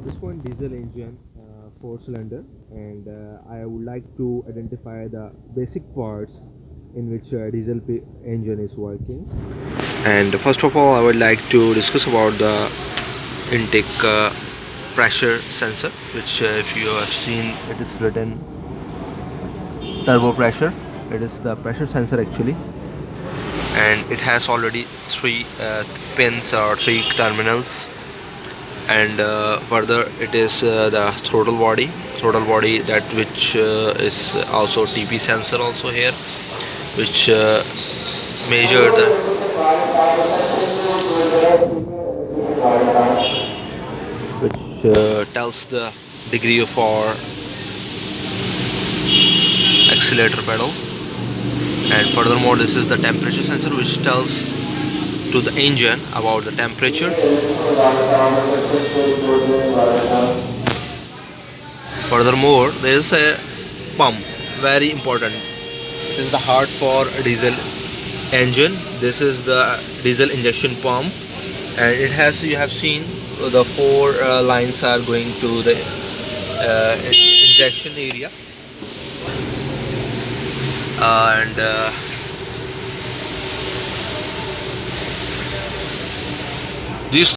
This one diesel engine, 4 cylinder, and I would like to identify the basic parts in which engine is working. And first of all, I would like to discuss about the intake pressure sensor, which if you have seen, it is written turbo pressure. It is the pressure sensor actually, and it has already three pins or three terminals. And further, it is the throttle body that which is also TP sensor also here, which measure the which tells the degree of our accelerator pedal. And furthermore, this is the temperature sensor, which tells to the engine about the temperature. Furthermore, there is a pump, very important. This is the heart for diesel engine. This is the diesel injection pump, and it has, you have seen, the four lines are going to the injection area. And